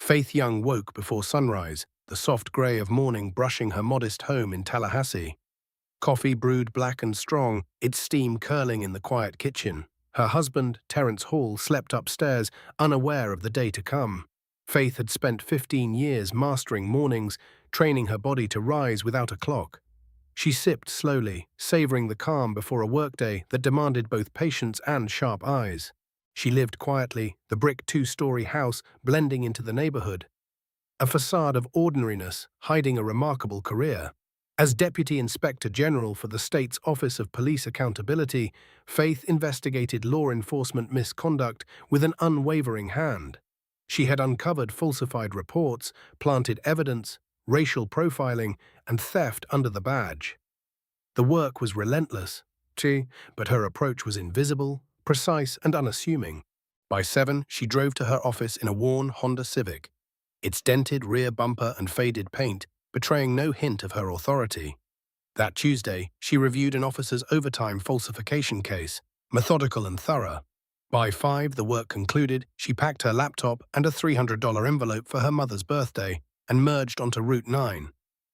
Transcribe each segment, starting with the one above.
Faith Young woke before sunrise, the soft grey of morning brushing her modest home in Tallahassee. Coffee brewed black and strong, its steam curling in the quiet kitchen. Her husband, Terence Hall, slept upstairs, unaware of the day to come. Faith had spent 15 years mastering mornings, training her body to rise without a clock. She sipped slowly, savoring the calm before a workday that demanded both patience and sharp eyes. She lived quietly, the brick two-story house blending into the neighborhood, a facade of ordinariness hiding a remarkable career. As Deputy Inspector General for the state's Office of Police Accountability, Faith investigated law enforcement misconduct with an unwavering hand. She had uncovered falsified reports, planted evidence, racial profiling, and theft under the badge. The work was relentless, but her approach was invisible, precise, and unassuming. By 7, she drove to her office in a worn Honda Civic, its dented rear bumper and faded paint betraying no hint of her authority. That Tuesday, she reviewed an officer's overtime falsification case, methodical and thorough. By 5, the work concluded, she packed her laptop and a $300 envelope for her mother's birthday and merged onto Route 9,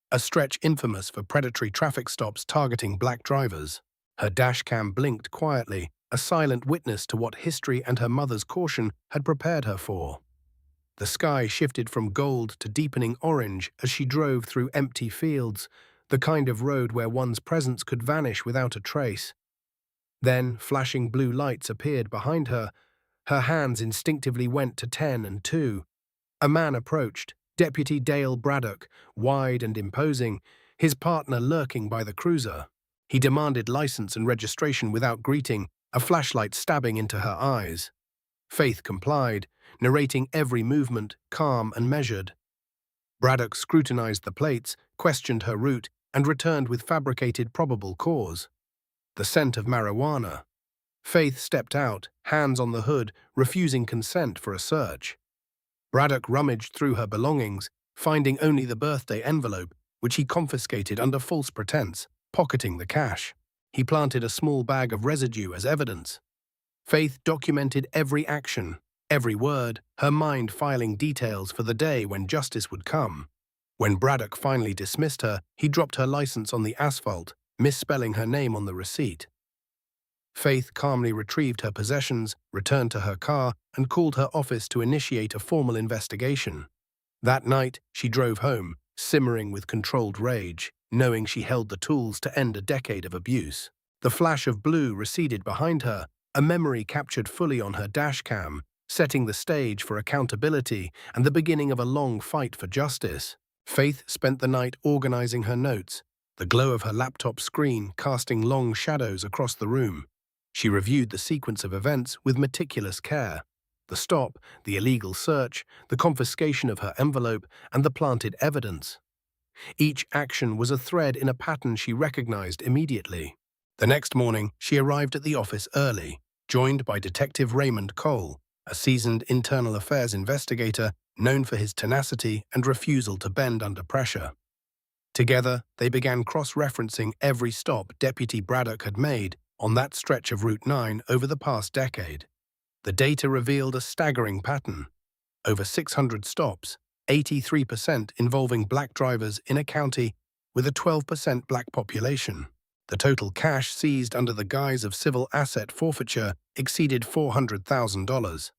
a stretch infamous for predatory traffic stops targeting black drivers. Her dashcam blinked quietly, a silent witness to what history and her mother's caution had prepared her for. The sky shifted from gold to deepening orange as she drove through empty fields, the kind of road where one's presence could vanish without a trace. Then, flashing blue lights appeared behind her. Her hands instinctively went to 10 and 2. A man approached, Deputy Dale Braddock, wide and imposing, his partner lurking by the cruiser. He demanded license and registration without greeting, a flashlight stabbing into her eyes. Faith complied, narrating every movement, calm and measured. Braddock scrutinized the plates, questioned her route, and returned with fabricated probable cause. The scent of marijuana. Faith stepped out, hands on the hood, refusing consent for a search. Braddock rummaged through her belongings, finding only the birthday envelope, which he confiscated under false pretense, pocketing the cash. He planted a small bag of residue as evidence. Faith documented every action, every word, her mind filing details for the day when justice would come. When Braddock finally dismissed her, he dropped her license on the asphalt, misspelling her name on the receipt. Faith calmly retrieved her possessions, returned to her car, and called her office to initiate a formal investigation. That night, she drove home, simmering with controlled rage, knowing she held the tools to end a decade of abuse. The flash of blue receded behind her, a memory captured fully on her dashcam, setting the stage for accountability and the beginning of a long fight for justice. Faith spent the night organizing her notes, the glow of her laptop screen casting long shadows across the room. She reviewed the sequence of events with meticulous care. The stop, the illegal search, the confiscation of her envelope, and the planted evidence. Each action was a thread in a pattern she recognized immediately. The next morning, she arrived at the office early, joined by Detective Raymond Cole, a seasoned internal affairs investigator known for his tenacity and refusal to bend under pressure. Together, they began cross-referencing every stop Deputy Braddock had made on that stretch of Route 9 over the past decade. The data revealed a staggering pattern. Over 600 stops, 83% involving black drivers in a county with a 12% black population. The total cash seized under the guise of civil asset forfeiture exceeded $400,000.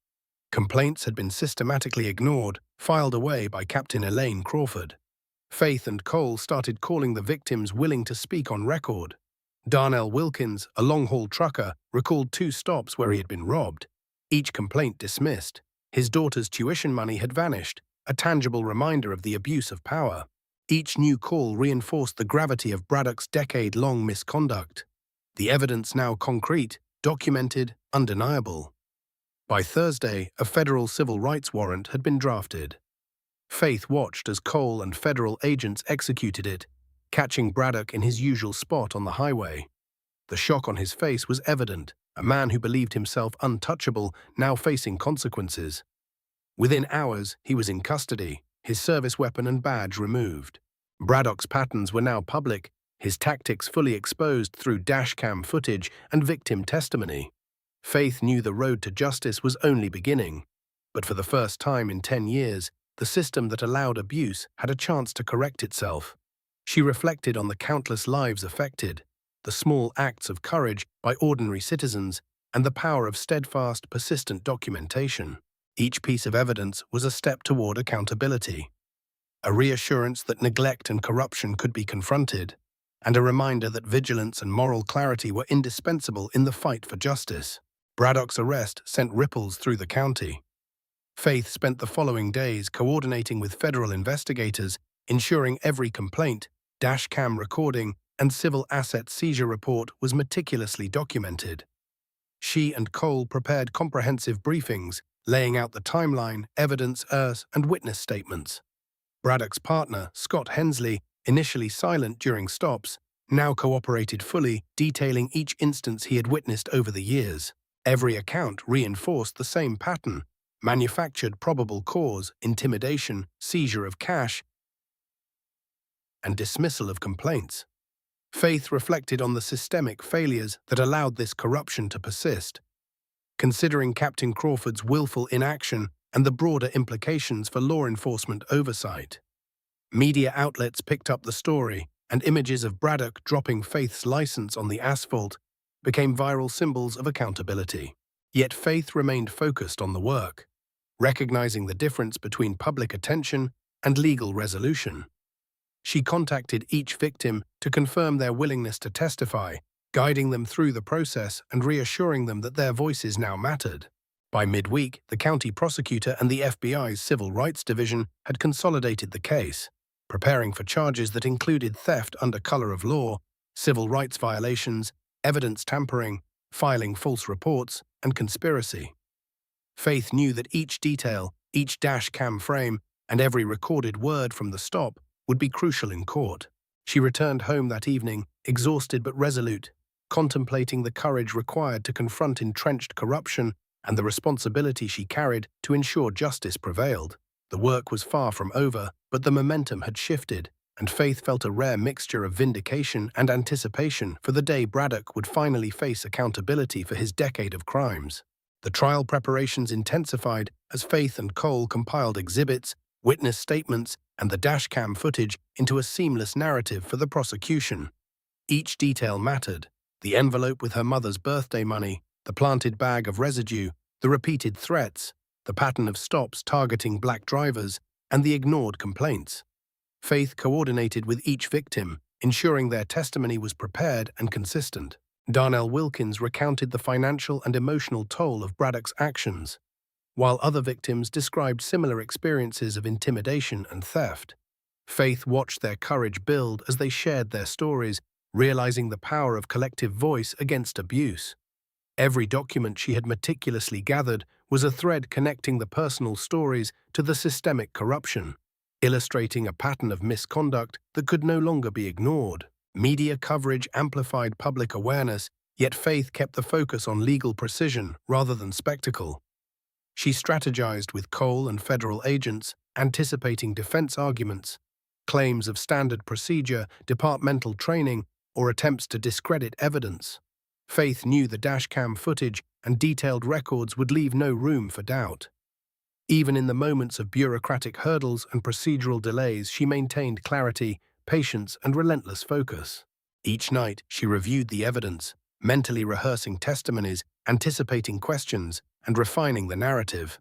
Complaints had been systematically ignored, filed away by Captain Elaine Crawford. Faith and Cole started calling the victims willing to speak on record. Darnell Wilkins, a long-haul trucker, recalled 2 stops where he had been robbed. Each complaint dismissed. His daughter's tuition money had vanished, a tangible reminder of the abuse of power. Each new call reinforced the gravity of Braddock's decade-long misconduct. The evidence now concrete, documented, undeniable. By Thursday, a federal civil rights warrant had been drafted. Faith watched as Cole and federal agents executed it, catching Braddock in his usual spot on the highway. The shock on his face was evident, a man who believed himself untouchable now facing consequences. Within hours, he was in custody, his service weapon and badge removed. Braddock's patterns were now public, his tactics fully exposed through dashcam footage and victim testimony. Faith knew the road to justice was only beginning, but for the first time in 10 years, the system that allowed abuse had a chance to correct itself. She reflected on the countless lives affected, the small acts of courage by ordinary citizens, and the power of steadfast, persistent documentation. Each piece of evidence was a step toward accountability, a reassurance that neglect and corruption could be confronted, and a reminder that vigilance and moral clarity were indispensable in the fight for justice. Braddock's arrest sent ripples through the county. Faith spent the following days coordinating with federal investigators, ensuring every complaint, dashcam recording, and civil asset seizure report was meticulously documented. She and Cole prepared comprehensive briefings, laying out the timeline, evidence, and witness statements. Braddock's partner, Scott Hensley, initially silent during stops, now cooperated fully, detailing each instance he had witnessed over the years. Every account reinforced the same pattern: manufactured probable cause, intimidation, seizure of cash, and dismissal of complaints. Faith reflected on the systemic failures that allowed this corruption to persist, considering Captain Crawford's willful inaction and the broader implications for law enforcement oversight. Media outlets picked up the story, and images of Braddock dropping Faith's license on the asphalt became viral symbols of accountability. Yet Faith remained focused on the work, recognizing the difference between public attention and legal resolution. She contacted each victim to confirm their willingness to testify, guiding them through the process and reassuring them that their voices now mattered. By midweek, the county prosecutor and the FBI's Civil Rights Division had consolidated the case, preparing for charges that included theft under color of law, civil rights violations, evidence tampering, filing false reports, and conspiracy. Faith knew that each detail, each dash cam frame, and every recorded word from the stop would be crucial in court. She returned home that evening, exhausted but resolute, contemplating the courage required to confront entrenched corruption and the responsibility she carried to ensure justice prevailed. The work was far from over, but the momentum had shifted, and Faith felt a rare mixture of vindication and anticipation for the day Braddock would finally face accountability for his decade of crimes. The trial preparations intensified as Faith and Cole compiled exhibits, witness statements, and the dashcam footage into a seamless narrative for the prosecution. Each detail mattered: the envelope with her mother's birthday money, the planted bag of residue, the repeated threats, the pattern of stops targeting black drivers, and the ignored complaints. Faith coordinated with each victim, ensuring their testimony was prepared and consistent. Darnell Wilkins recounted the financial and emotional toll of Braddock's actions, while other victims described similar experiences of intimidation and theft. Faith watched their courage build as they shared their stories, realizing the power of collective voice against abuse. Every document she had meticulously gathered was a thread connecting the personal stories to the systemic corruption, illustrating a pattern of misconduct that could no longer be ignored. Media coverage amplified public awareness, yet Faith kept the focus on legal precision rather than spectacle. She strategized with Cole and federal agents, anticipating defense arguments, claims of standard procedure, departmental training, or attempts to discredit evidence. Faith knew the dashcam footage and detailed records would leave no room for doubt. Even in the moments of bureaucratic hurdles and procedural delays, she maintained clarity, patience, and relentless focus. Each night, she reviewed the evidence, mentally rehearsing testimonies, anticipating questions, and refining the narrative.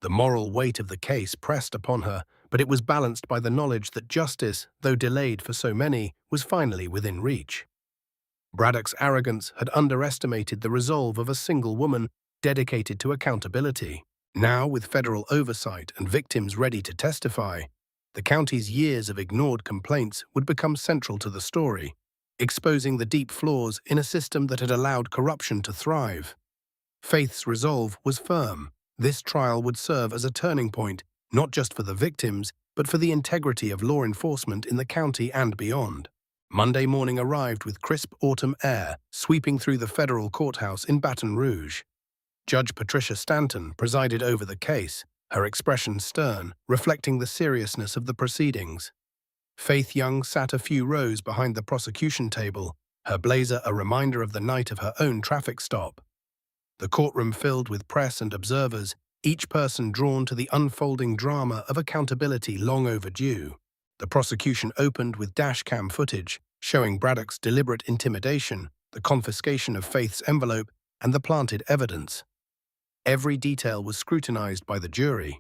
The moral weight of the case pressed upon her, but it was balanced by the knowledge that justice, though delayed for so many, was finally within reach. Braddock's arrogance had underestimated the resolve of a single woman dedicated to accountability. Now, with federal oversight and victims ready to testify, the county's years of ignored complaints would become central to the story, exposing the deep flaws in a system that had allowed corruption to thrive. Faith's resolve was firm. This trial would serve as a turning point, not just for the victims, but for the integrity of law enforcement in the county and beyond. Monday morning arrived with crisp autumn air, sweeping through the federal courthouse in Baton Rouge. Judge Patricia Stanton presided over the case, her expression stern, reflecting the seriousness of the proceedings. Faith Young sat a few rows behind the prosecution table, her blazer a reminder of the night of her own traffic stop. The courtroom filled with press and observers, each person drawn to the unfolding drama of accountability long overdue. The prosecution opened with dashcam footage showing Braddock's deliberate intimidation, the confiscation of Faith's envelope, and the planted evidence. Every detail was scrutinized by the jury.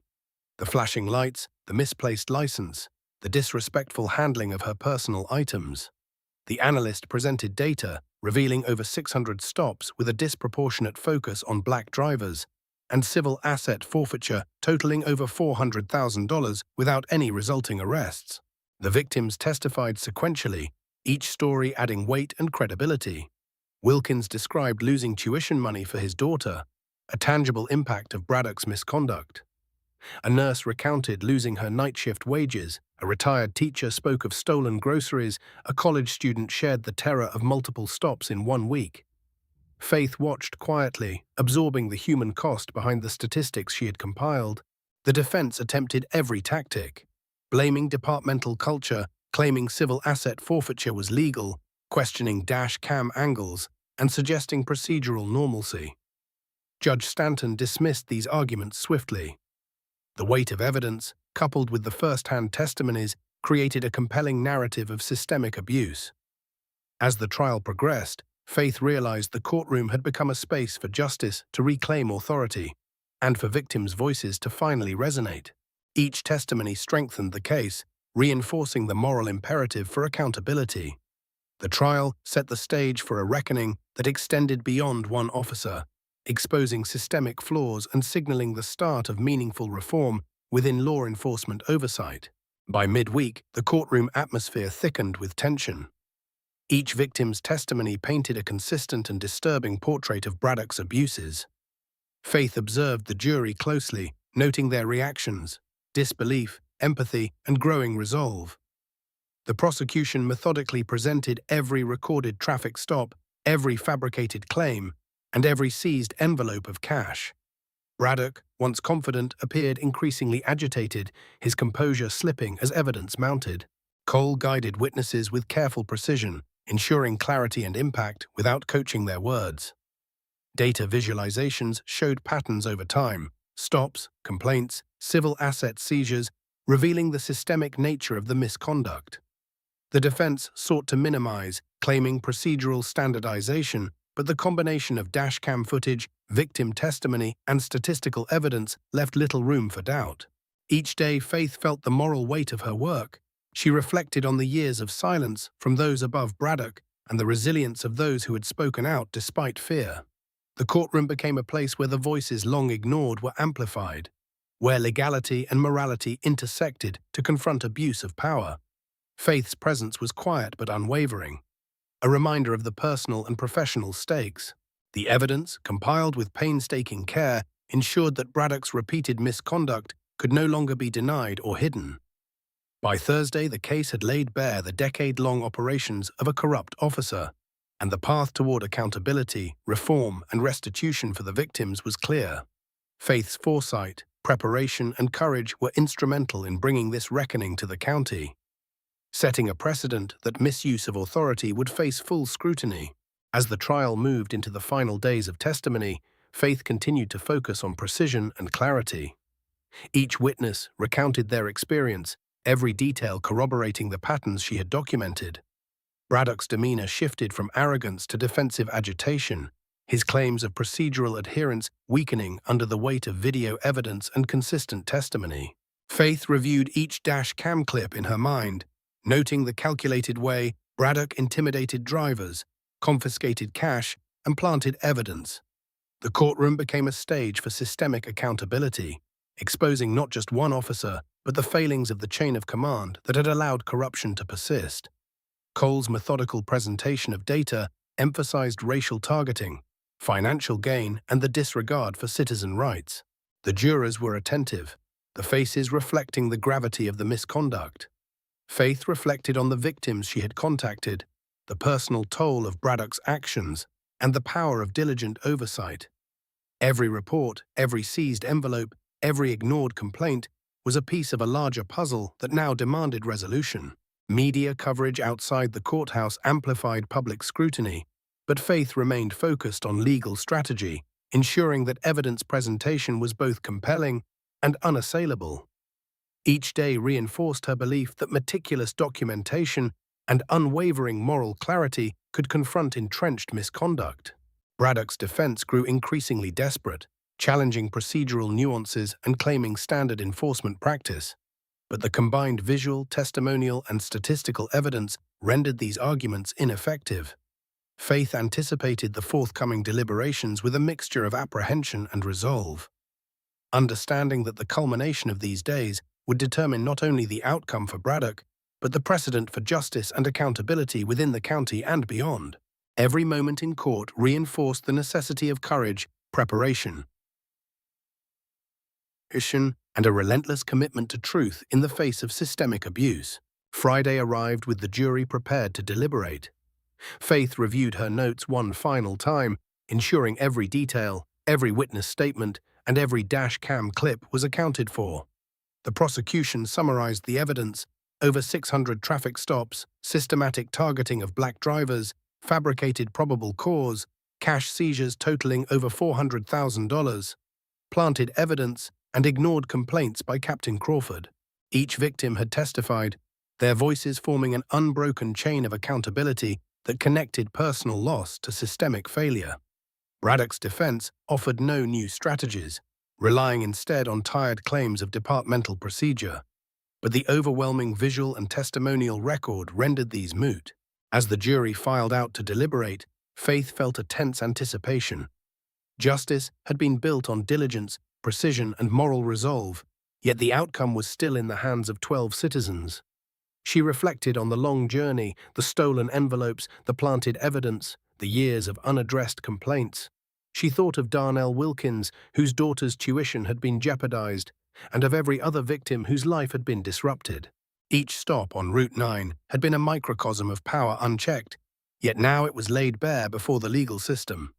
The flashing lights, the misplaced license, the disrespectful handling of her personal items. The analyst presented data revealing over 600 stops with a disproportionate focus on black drivers and civil asset forfeiture totaling over $400,000 without any resulting arrests. The victims testified sequentially, each story adding weight and credibility. Wilkins described losing tuition money for his daughter, a tangible impact of Braddock's misconduct. A nurse recounted losing her night shift wages, a retired teacher spoke of stolen groceries, a college student shared the terror of multiple stops in 1 week. Faith watched quietly, absorbing the human cost behind the statistics she had compiled. The defense attempted every tactic, blaming departmental culture, claiming civil asset forfeiture was legal, questioning dash cam angles, and suggesting procedural normalcy. Judge Stanton dismissed these arguments swiftly. The weight of evidence, coupled with the first-hand testimonies, created a compelling narrative of systemic abuse. As the trial progressed, Faith realized the courtroom had become a space for justice to reclaim authority, and for victims' voices to finally resonate. Each testimony strengthened the case, reinforcing the moral imperative for accountability. The trial set the stage for a reckoning that extended beyond one officer, exposing systemic flaws and signaling the start of meaningful reform within law enforcement oversight. By midweek, the courtroom atmosphere thickened with tension. Each victim's testimony painted a consistent and disturbing portrait of Braddock's abuses. Faith observed the jury closely, noting their reactions, disbelief, empathy, and growing resolve. The prosecution methodically presented every recorded traffic stop, every fabricated claim, and every seized envelope of cash. Braddock, once confident, appeared increasingly agitated, his composure slipping as evidence mounted. Cole guided witnesses with careful precision, ensuring clarity and impact without coaching their words. Data visualizations showed patterns over time, stops, complaints, civil asset seizures, revealing the systemic nature of the misconduct. The defense sought to minimize, claiming procedural standardization, but the combination of dashcam footage, victim testimony, and statistical evidence left little room for doubt. Each day, Faith felt the moral weight of her work. She reflected on the years of silence from those above Braddock and the resilience of those who had spoken out despite fear. The courtroom became a place where the voices long ignored were amplified, where legality and morality intersected to confront abuse of power. Faith's presence was quiet but unwavering, a reminder of the personal and professional stakes. The evidence, compiled with painstaking care, ensured that Braddock's repeated misconduct could no longer be denied or hidden. By Thursday, the case had laid bare the decade-long operations of a corrupt officer, and the path toward accountability, reform, and restitution for the victims was clear. Faith's foresight, preparation, and courage were instrumental in bringing this reckoning to the county, setting a precedent that misuse of authority would face full scrutiny. As the trial moved into the final days of testimony, Faith continued to focus on precision and clarity. Each witness recounted their experience, every detail corroborating the patterns she had documented. Braddock's demeanor shifted from arrogance to defensive agitation, his claims of procedural adherence weakening under the weight of video evidence and consistent testimony. Faith reviewed each dash cam clip in her mind, noting the calculated way Braddock intimidated drivers, confiscated cash, and planted evidence. The courtroom became a stage for systemic accountability, exposing not just one officer, but the failings of the chain of command that had allowed corruption to persist. Cole's methodical presentation of data emphasized racial targeting, financial gain, and the disregard for citizen rights. The jurors were attentive, the faces reflecting the gravity of the misconduct. Faith reflected on the victims she had contacted, the personal toll of Braddock's actions, and the power of diligent oversight. Every report, every seized envelope, every ignored complaint was a piece of a larger puzzle that now demanded resolution. Media coverage outside the courthouse amplified public scrutiny, but Faith remained focused on legal strategy, ensuring that evidence presentation was both compelling and unassailable. Each day reinforced her belief that meticulous documentation and unwavering moral clarity could confront entrenched misconduct. Braddock's defense grew increasingly desperate, challenging procedural nuances and claiming standard enforcement practice. But the combined visual, testimonial, and statistical evidence rendered these arguments ineffective. Faith anticipated the forthcoming deliberations with a mixture of apprehension and resolve, understanding that the culmination of these days would determine not only the outcome for Braddock, but the precedent for justice and accountability within the county and beyond. Every moment in court reinforced the necessity of courage, preparation, and a relentless commitment to truth in the face of systemic abuse. Friday arrived with the jury prepared to deliberate. Faith reviewed her notes one final time, ensuring every detail, every witness statement, and every dash cam clip was accounted for. The prosecution summarized the evidence: over 600 traffic stops, systematic targeting of black drivers, fabricated probable cause, cash seizures totaling over $400,000, planted evidence, and ignored complaints by Captain Crawford. Each victim had testified, their voices forming an unbroken chain of accountability that connected personal loss to systemic failure. Braddock's defense offered no new strategies, relying instead on tired claims of departmental procedure. But the overwhelming visual and testimonial record rendered these moot. As the jury filed out to deliberate, Faith felt a tense anticipation. Justice had been built on diligence, precision, and moral resolve, yet the outcome was still in the hands of 12 citizens. She reflected on the long journey, the stolen envelopes, the planted evidence, the years of unaddressed complaints. She thought of Darnell Wilkins, whose daughter's tuition had been jeopardized, and of every other victim whose life had been disrupted. Each stop on Route 9 had been a microcosm of power unchecked, yet now it was laid bare before the legal system.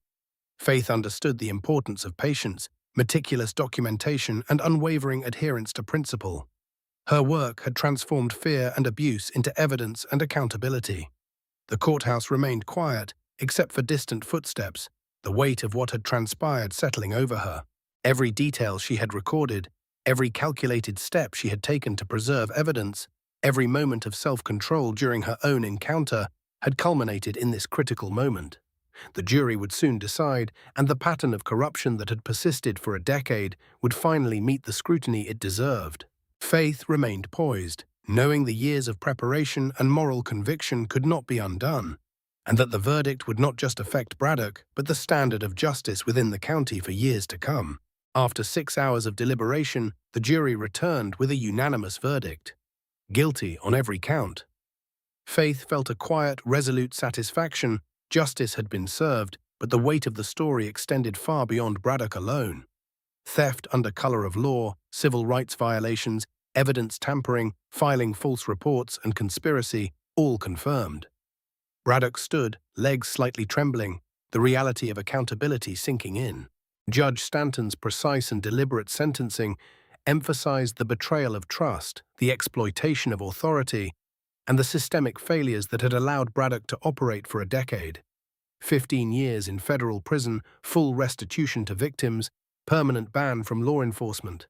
Faith understood the importance of patience, meticulous documentation, and unwavering adherence to principle. Her work had transformed fear and abuse into evidence and accountability. The courthouse remained quiet, except for distant footsteps, the weight of what had transpired settling over her. Every detail she had recorded, every calculated step she had taken to preserve evidence, every moment of self-control during her own encounter had culminated in this critical moment. The jury would soon decide, and the pattern of corruption that had persisted for a decade would finally meet the scrutiny it deserved. Faith remained poised, knowing the years of preparation and moral conviction could not be undone, and that the verdict would not just affect Braddock, but the standard of justice within the county for years to come. After 6 hours of deliberation, the jury returned with a unanimous verdict: guilty on every count. Faith felt a quiet, resolute satisfaction. Justice had been served, but the weight of the story extended far beyond Braddock alone. Theft under color of law, civil rights violations, evidence tampering, filing false reports, and conspiracy, all confirmed. Braddock stood, legs slightly trembling, the reality of accountability sinking in. Judge Stanton's precise and deliberate sentencing emphasized the betrayal of trust, the exploitation of authority, and the systemic failures that had allowed Braddock to operate for a decade. 15 years in federal prison, full restitution to victims, permanent ban from law enforcement.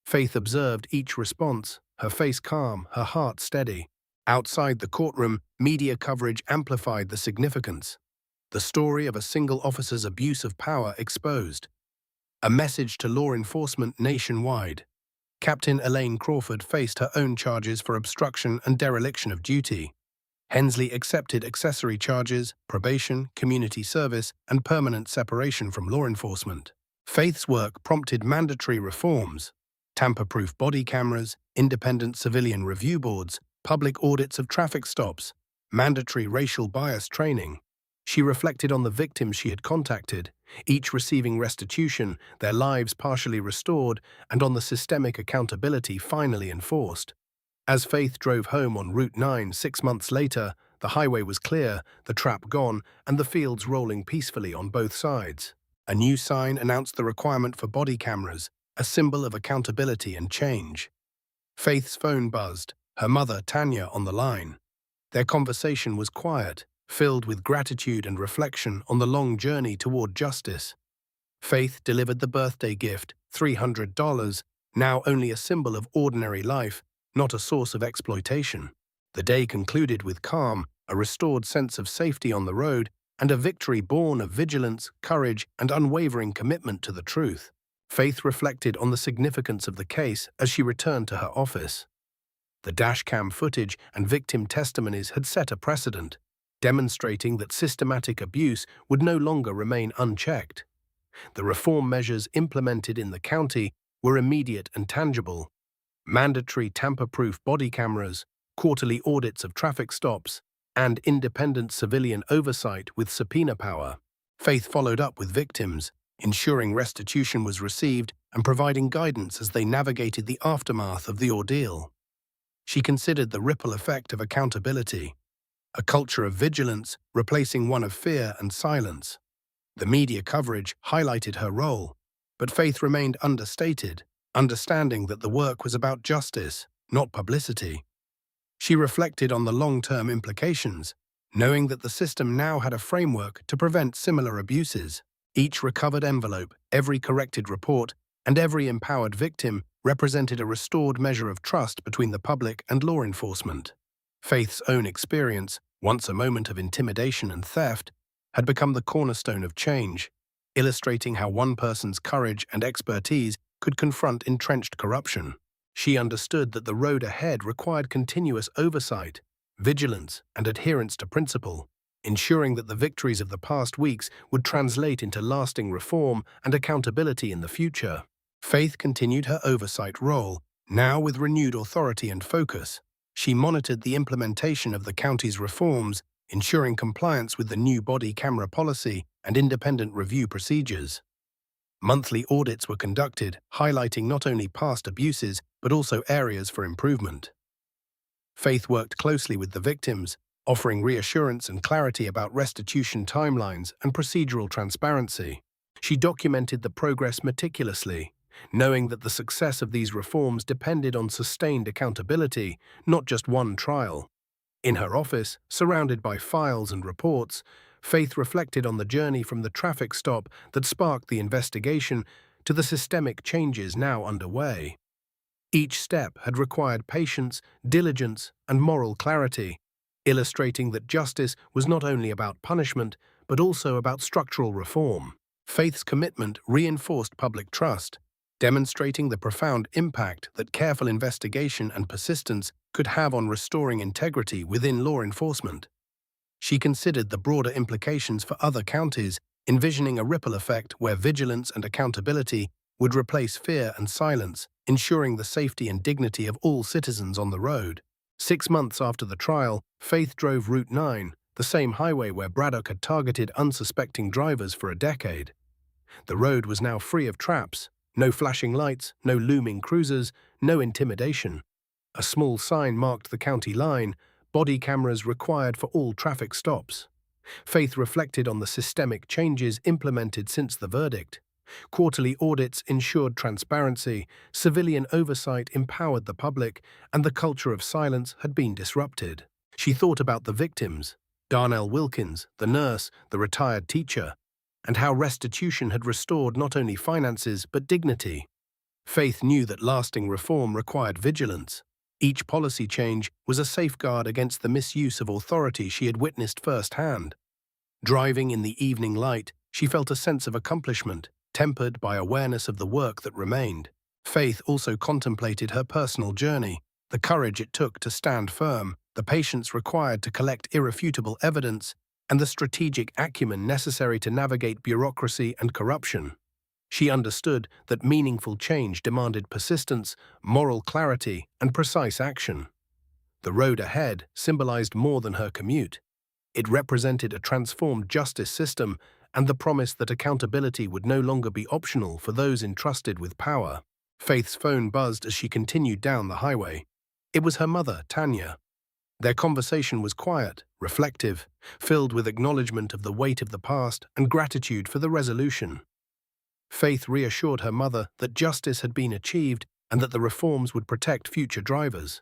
Faith observed each response, her face calm, her heart steady. Outside the courtroom, media coverage amplified the significance. The story of a single officer's abuse of power exposed. A message to law enforcement nationwide. Captain Elaine Crawford faced her own charges for obstruction and dereliction of duty. Hensley accepted accessory charges, probation, community service, and permanent separation from law enforcement. Faith's work prompted mandatory reforms: tamper-proof body cameras, independent civilian review boards, public audits of traffic stops, mandatory racial bias training. She reflected on the victims she had contacted, each receiving restitution, their lives partially restored, and on the systemic accountability finally enforced. As Faith drove home on Route 9 6 months later, the highway was clear, the trap gone, and the fields rolling peacefully on both sides. A new sign announced the requirement for body cameras, a symbol of accountability and change. Faith's phone buzzed, her mother, Tanya, on the line. Their conversation was quiet, filled with gratitude and reflection on the long journey toward justice. Faith delivered the birthday gift, $300, now only a symbol of ordinary life, not a source of exploitation. The day concluded with calm, a restored sense of safety on the road, and a victory born of vigilance, courage, and unwavering commitment to the truth. Faith reflected on the significance of the case as she returned to her office. The dashcam footage and victim testimonies had set a precedent, demonstrating that systematic abuse would no longer remain unchecked. The reform measures implemented in the county were immediate and tangible: mandatory tamper-proof body cameras, quarterly audits of traffic stops, and independent civilian oversight with subpoena power. Faith followed up with victims, ensuring restitution was received and providing guidance as they navigated the aftermath of the ordeal. She considered the ripple effect of accountability, a culture of vigilance replacing one of fear and silence. The media coverage highlighted her role, but Faith remained understated, understanding that the work was about justice, not publicity. She reflected on the long-term implications, knowing that the system now had a framework to prevent similar abuses. Each recovered envelope, every corrected report, and every empowered victim represented a restored measure of trust between the public and law enforcement. Faith's own experience, once a moment of intimidation and theft, had become the cornerstone of change, illustrating how one person's courage and expertise could confront entrenched corruption. She understood that the road ahead required continuous oversight, vigilance, and adherence to principle, ensuring that the victories of the past weeks would translate into lasting reform and accountability in the future. Faith continued her oversight role, now with renewed authority and focus. She monitored the implementation of the county's reforms, ensuring compliance with the new body camera policy and independent review procedures. Monthly audits were conducted, highlighting not only past abuses but also areas for improvement. Faith worked closely with the victims, offering reassurance and clarity about restitution timelines and procedural transparency. She documented the progress meticulously, knowing that the success of these reforms depended on sustained accountability, not just one trial. In her office, surrounded by files and reports, Faith reflected on the journey from the traffic stop that sparked the investigation to the systemic changes now underway. Each step had required patience, diligence, and moral clarity, illustrating that justice was not only about punishment, but also about structural reform. Faith's commitment reinforced public trust, demonstrating the profound impact that careful investigation and persistence could have on restoring integrity within law enforcement. She considered the broader implications for other counties, envisioning a ripple effect where vigilance and accountability would replace fear and silence, ensuring the safety and dignity of all citizens on the road. 6 months after the trial, Faith drove Route 9, the same highway where Braddock had targeted unsuspecting drivers for a decade. The road was now free of traps, no flashing lights, no looming cruisers, no intimidation. A small sign marked the county line: body cameras required for all traffic stops. Faith reflected on the systemic changes implemented since the verdict. Quarterly audits ensured transparency, civilian oversight empowered the public, and the culture of silence had been disrupted. She thought about the victims: Darnell Wilkins, the nurse, the retired teacher, and how restitution had restored not only finances but dignity. Faith knew that lasting reform required vigilance. Each policy change was a safeguard against the misuse of authority she had witnessed firsthand. Driving in the evening light, she felt a sense of accomplishment, tempered by awareness of the work that remained. Faith also contemplated her personal journey, the courage it took to stand firm, the patience required to collect irrefutable evidence, and the strategic acumen necessary to navigate bureaucracy and corruption. She understood that meaningful change demanded persistence, moral clarity, and precise action. The road ahead symbolized more than her commute. It represented a transformed justice system and the promise that accountability would no longer be optional for those entrusted with power. Faith's phone buzzed as she continued down the highway. It was her mother, Tanya. Their conversation was quiet, reflective, filled with acknowledgement of the weight of the past and gratitude for the resolution. Faith reassured her mother that justice had been achieved and that the reforms would protect future drivers.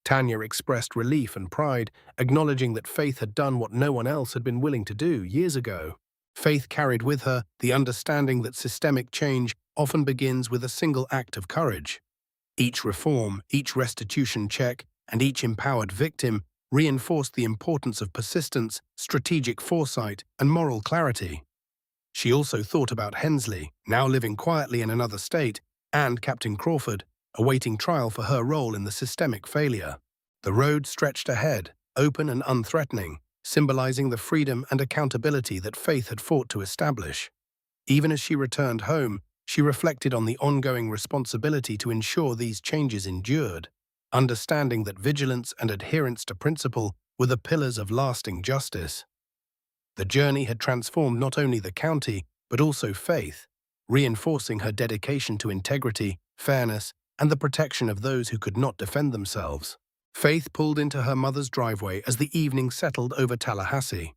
Tanya expressed relief and pride, acknowledging that Faith had done what no one else had been willing to do years ago. Faith carried with her the understanding that systemic change often begins with a single act of courage. Each reform, each restitution check, and each empowered victim reinforced the importance of persistence, strategic foresight, and moral clarity. She also thought about Hensley, now living quietly in another state, and Captain Crawford, awaiting trial for her role in the systemic failure. The road stretched ahead, open and unthreatening, symbolizing the freedom and accountability that Faith had fought to establish. Even as she returned home, she reflected on the ongoing responsibility to ensure these changes endured, understanding that vigilance and adherence to principle were the pillars of lasting justice. The journey had transformed not only the county, but also Faith, reinforcing her dedication to integrity, fairness, and the protection of those who could not defend themselves. Faith pulled into her mother's driveway as the evening settled over Tallahassee.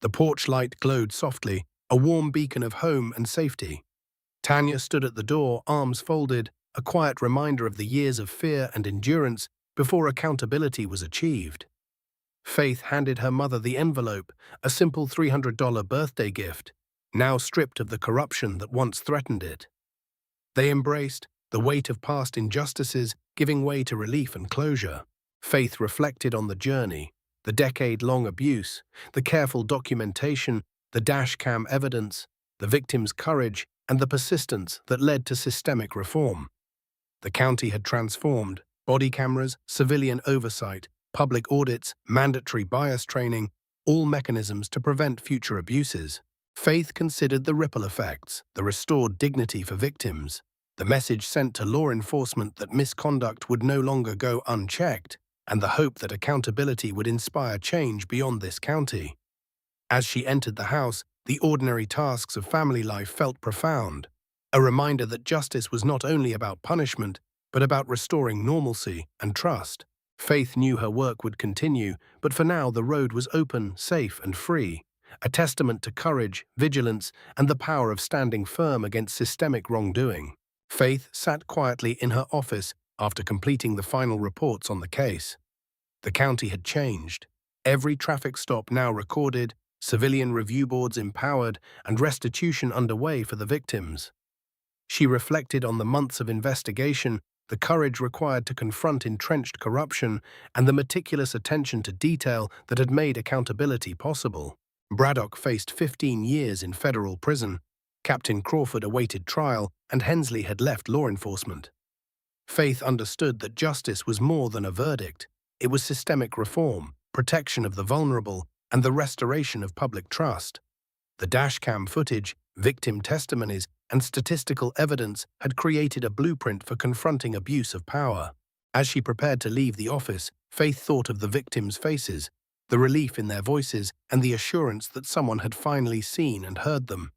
The porch light glowed softly, a warm beacon of home and safety. Tanya stood at the door, arms folded, a quiet reminder of the years of fear and endurance before accountability was achieved. Faith handed her mother the envelope, a simple $300 birthday gift, now stripped of the corruption that once threatened it. They embraced, the weight of past injustices giving way to relief and closure. Faith reflected on the journey, the decade-long abuse, the careful documentation, the dashcam evidence, the victim's courage, and the persistence that led to systemic reform. The county had transformed: body cameras, civilian oversight, public audits, mandatory bias training, all mechanisms to prevent future abuses. Faith considered the ripple effects, the restored dignity for victims, the message sent to law enforcement that misconduct would no longer go unchecked, and the hope that accountability would inspire change beyond this county. As she entered the house, the ordinary tasks of family life felt profound, a reminder that justice was not only about punishment, but about restoring normalcy and trust. Faith knew her work would continue, but for now the road was open, safe, and free, a testament to courage, vigilance, and the power of standing firm against systemic wrongdoing. Faith sat quietly in her office after completing the final reports on the case. The county had changed. Every traffic stop now recorded, civilian review boards empowered, and restitution underway for the victims. She reflected on the months of investigation, the courage required to confront entrenched corruption, and the meticulous attention to detail that had made accountability possible. Braddock faced 15 years in federal prison. Captain Crawford awaited trial, and Hensley had left law enforcement. Faith understood that justice was more than a verdict. It was systemic reform, protection of the vulnerable, and the restoration of public trust. The dashcam footage, victim testimonies, and statistical evidence had created a blueprint for confronting abuse of power. As she prepared to leave the office, Faith thought of the victims' faces, the relief in their voices, and the assurance that someone had finally seen and heard them.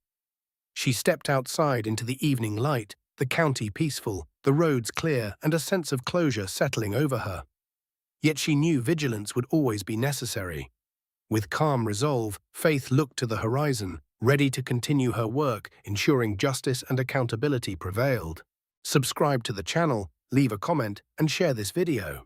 She stepped outside into the evening light, the county peaceful, the roads clear, and a sense of closure settling over her. Yet she knew vigilance would always be necessary. With calm resolve, Faith looked to the horizon, ready to continue her work, ensuring justice and accountability prevailed. Subscribe to the channel, leave a comment, and share this video.